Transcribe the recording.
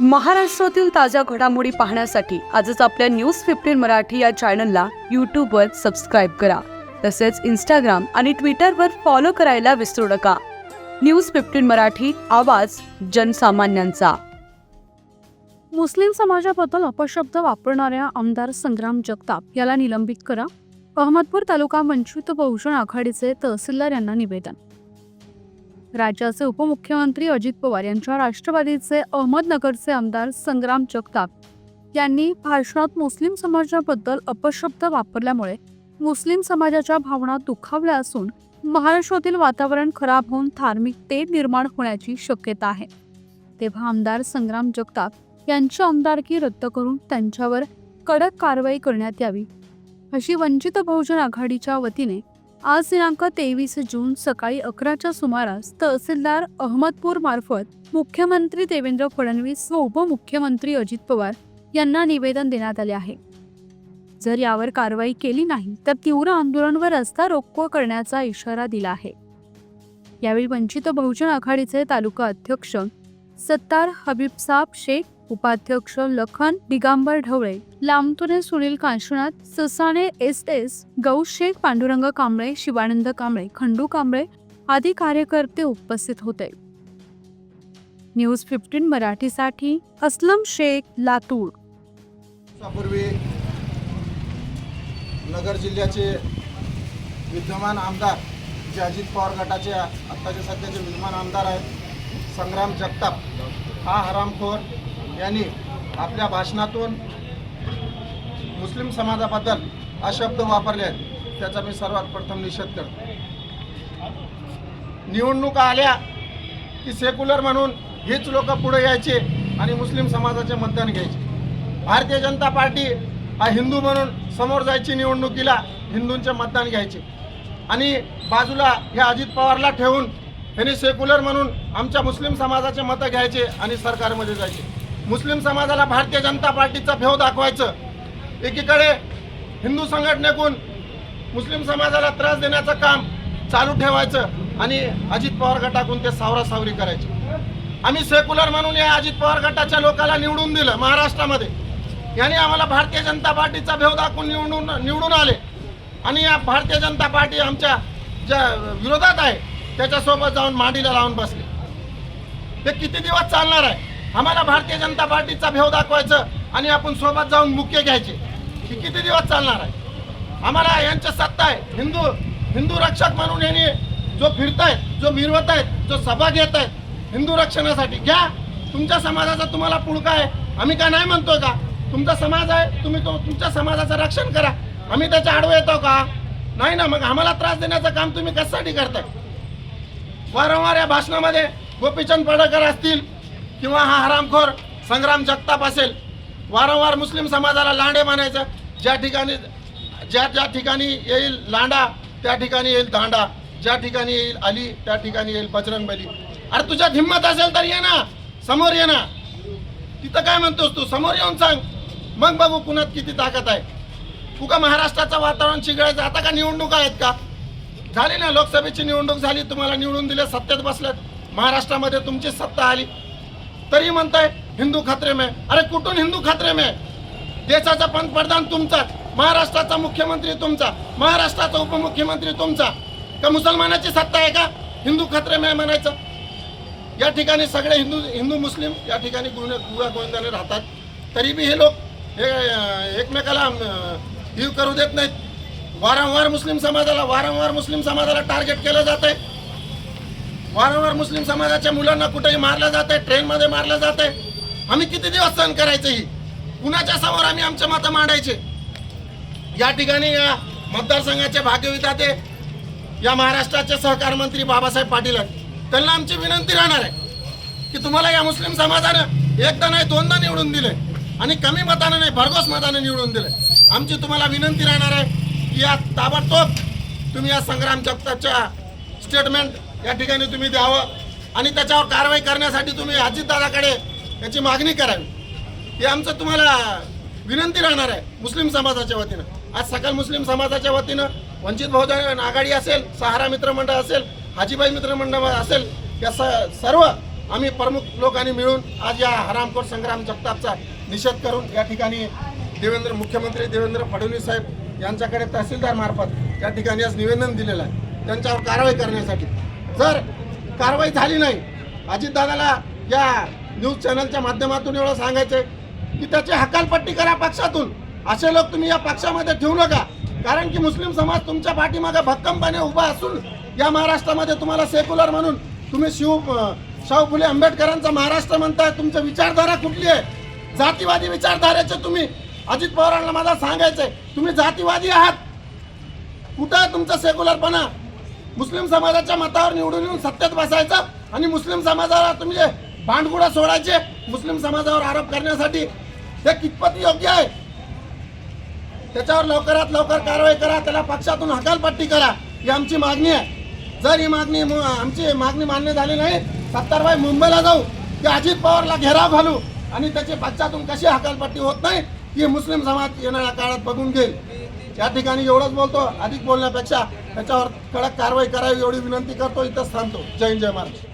महाराष्ट्रातील ताज्या घडामोडी पाहण्यासाठी आजच आपल्या न्यूज 15 मराठी या चॅनलला यूट्यूबवर सबस्क्राईब करा. तसेच इंस्टाग्राम आणि ट्विटरवर फॉलो करायला विसरू नका. न्यूज 15 मराठी, आवाज जनसामान्यांचा. मुस्लिम समाजाबद्दल अपशब्द वापरणाऱ्या आमदार संग्राम जगताप याला निलंबित करा. अहमदपूर तालुका वंचित बहुजन आघाडीचे तहसीलदार यांना निवेदन. राज्याचे उपमुख्यमंत्री अजित पवार यांच्या राष्ट्रवादीचे अहमदनगरचे आमदार संग्राम जगताप यांनी भाषणात मुस्लिम समाजाबद्दल अपशब्द वापरल्यामुळे मुस्लिम समाजाच्या भावना दुखावल्या असून महाराष्ट्रातील वातावरण खराब होऊन धार्मिक तेढ निर्माण होण्याची शक्यता आहे. तेव्हा आमदार संग्राम जगताप यांची आमदारकी रद्द करून त्यांच्यावर कडक कारवाई करण्यात यावी, अशी वंचित बहुजन आघाडीच्या वतीने आज दिनांक 23 जून सकाळी 11च्या सुमारास तहसीलदार अहमदपूर मार्फत मुख्यमंत्री देवेंद्र फडणवीस व उपमुख्यमंत्री अजित पवार यांना निवेदन देण्यात आले आहे. जर यावर कारवाई केली नाही तर तीव्र आंदोलन व रस्ता रोको करण्याचा इशारा दिला आहे. यावेळी वंचित बहुजन आघाडीचे तालुका अध्यक्ष सत्तार हबीबसाब शेख, उपाध्यक्ष लखन दिगांबर ढवळे, लांबतुरे सुनील कांशनाथ, ससाणे SS, गौश शेख, पांडुरंग कांबळे, शिवानंद कांबळे, खंडू कांबळे आदी कार्यकर्ते उपस्थित होते. न्यूज 15 मराठीसाठी असलम शेख, लातूर. यापूर्वी नगर जिल्ह्याचे विद्यमान आमदार जे अजित पवार गटाचे आत्ताचे सध्याचे विद्यमान आमदार आहेत संग्राम जगताप हा हरामखोर यांनी आपल्या भाषणातून मुस्लिम समाजाबद्दल अशब्द वापरले आहेत. त्याचा मी सर्वात प्रथम निषेध करतो. निवडणुका आल्या की सेक्युलर म्हणून हेच लोक पुढे यायचे आणि मुस्लिम समाजाचे मतदान घ्यायचे. भारतीय जनता पार्टी हा हिंदू म्हणून समोर जायची, निवडणुकीला हिंदूंचे मतदान घ्यायचे आणि बाजूला ह्या अजित पवारला ठेवून यांनी सेक्युलर म्हणून आमच्या मुस्लिम समाजाचे मतं घ्यायचे आणि सरकारमध्ये जायचे. मुस्लिम समाजाला भारतीय जनता पार्टीचा भेव दाखवायचं, एकीकडे हिंदू संघटनेकडून मुस्लिम समाजाला त्रास देण्याचं काम चालू ठेवायचं आणि अजित पवार गटाकडून ते सावरासावरी करायचे. आम्ही सेक्युलर म्हणून या अजित पवार गटाच्या लोकांना निवडून दिलं महाराष्ट्रामध्ये. यांनी आम्हाला भारतीय जनता पार्टीचा भेव दाखवून निवडून आले आणि या भारतीय जनता पार्टी आमच्या ज्या विरोधात आहे त्याच्यासोबत जाऊन मांडीला लावून बसले. ते किती दिवस चालणार आहे? आम्हाला भारतीय जनता पार्टीचा भेव दाखवायचं आणि आपण सोबत जाऊन मुख्य घ्यायचे, ही किती दिवस चालणार आहे? आम्हाला यांची सत्ता आहे. हिंदू रक्षक म्हणून यांनी जो फिरतायत, जो मिरवत आहेत, जो सभा घेत आहेत हिंदू रक्षणासाठी, घ्या. तुमच्या समाजाचा तुम्हाला पुळका आहे, आम्ही काय नाही म्हणतोय का? तुमचा समाज आहे, तुम्ही तुमच्या समाजाचं रक्षण करा. आम्ही त्याच्या आडवे येतो का? नाही ना. मग आम्हाला त्रास देण्याचं काम तुम्ही कशासाठी करताय? वारंवार या भाषणामध्ये गोपीचंद पडळकर असतील किंवा हा हरामखोर संग्राम जगताप असेल, वारंवार मुस्लिम समाजाला लांडे म्हणायचं. ज्या ठिकाणी येईल लांडा त्या ठिकाणी येईल दांडा, ज्या ठिकाणी येईल अली त्या ठिकाणी येईल बजरंगबली. अरे तुझ्यात हिंमत असेल तर ये ना, समोर ये ना. तिथं काय म्हणतोस तू? समोर येऊन सांग, मग बघू कुणात किती ताकद आहे. तुका महाराष्ट्राचं वातावरण चिघळायचं. आता का निवडणूक आहेत का? झाली ना, लोकसभेची निवडणूक झाली, तुम्हाला निवडून दिले, सत्तेत बसल्यात, महाराष्ट्रामध्ये तुमची सत्ता आली, तरी म्हणताय हिंदू खतरे में. अरे कुठून हिंदू खतरे में? देशाचा पंतप्रधान तुमचा, महाराष्ट्राचा मुख्यमंत्री तुमचा, महाराष्ट्राचा उपमुख्यमंत्री तुमचा. का मुसलमानाची सत्ता आहे का हिंदू खतरे में म्हणायचं? या ठिकाणी सगळे हिंदू मुस्लिम या ठिकाणी गोंद्याने राहतात, तरी बी हे लोक हे एकमेकाला हे करू देत नाहीत. वारंवार मुस्लिम समाजाला टार्गेट केलं जात आहे. वारंवार मुस्लिम समाजाच्या मुलांना कुठेही मारलं जात आहे, ट्रेनमध्ये मारलं जात आहे. आम्ही किती दिवस सहन करायचं? ही कुणाच्या समोर आम्ही आमच्या मतं मांडायचे? या ठिकाणी या मतदारसंघाचे भाग्यविधाते या महाराष्ट्राचे सहकार मंत्री बाबासाहेब पाटील आहेत. त्यांना आमची विनंती राहणार आहे की तुम्हाला या मुस्लिम समाजानं एकदा नाही दोनदा निवडून दिले आणि कमी मतानं नाही, भरघोस मतानं निवडून दिले. आमची तुम्हाला विनंती राहणार आहे की या ताबडतोब तुम्ही या संग्राम जगतापच्या स्टेटमेंट या ठिकाणी तुम्ही द्यावं आणि त्याच्यावर कारवाई करण्यासाठी तुम्ही अजितदादाकडे याची मागणी करावी. हे आमचं तुम्हाला विनंती राहणार आहे मुस्लिम समाजाच्या वतीनं. आज सकल मुस्लिम समाजाच्या वतीनं वंचित बहुजन आघाडी असेल, सहारा मित्रमंडळ असेल, हाजीबाई मित्रमंडळ असेल, या सर्व आम्ही प्रमुख लोकांनी मिळून आज या हरामखोर संग्राम जगतापचा निषेध करून या ठिकाणी मुख्यमंत्री देवेंद्र फडणवीस साहेब यांच्याकडे तहसीलदार मार्फत या ठिकाणी आज निवेदन दिलेलं आहे त्यांच्यावर कारवाई करण्यासाठी. जर कारवाई झाली नाही, अजितदादाला या न्यूज चॅनलच्या माध्यमातून एवढं सांगायचं की त्याची हकालपट्टी करा पक्षातून. असे लोक तुम्ही या पक्षामध्ये ठेवू नका, कारण की मुस्लिम समाज तुमच्या पाठीमागे भक्कमपणे उभा असून या महाराष्ट्रामध्ये तुम्हाला सेक्युलर म्हणून तुम्ही शाहू फुले आंबेडकरांचा महाराष्ट्र म्हणताय. तुमची विचारधारा कुठली आहे? जातीवादी विचारधारेचे तुम्ही. अजित पवारांना मला सांगायचंय, तुम्ही जातीवादी आहात. कुठं आहे तुमचा सेक्युलरपणा? मुस्लिम समाजाच्या मतावर निवडून येऊन सत्तेत बसायचं आणि मुस्लिम समाजाला तुम्ही जे भांडकुळा सोडायचे मुस्लिम समाजावर आरोप करण्यासाठी, हे कितपत योग्य आहे? त्याच्यावर लवकरात लवकर कारवाई करा, त्याला पक्षातून हकालपट्टी करा, ही आमची मागणी आहे. जर ही आमची मागणी मान्य झाली नाही, सत्तारबाई मुंबईला जाऊ, की अजित पवारला घेराव घालू आणि त्याची पक्षातून कशी हकालपट्टी होत नाही ही मुस्लिम समाज येणाऱ्या काळात बघून घेईल. या ठिकाणी एवढंच बोलतो, अधिक बोलण्यापेक्षा त्याच्यावर कडक कारवाई करावी एवढी विनंती करतो. इथंच थांबतो. जय हिंद, जय महाराष्ट्र.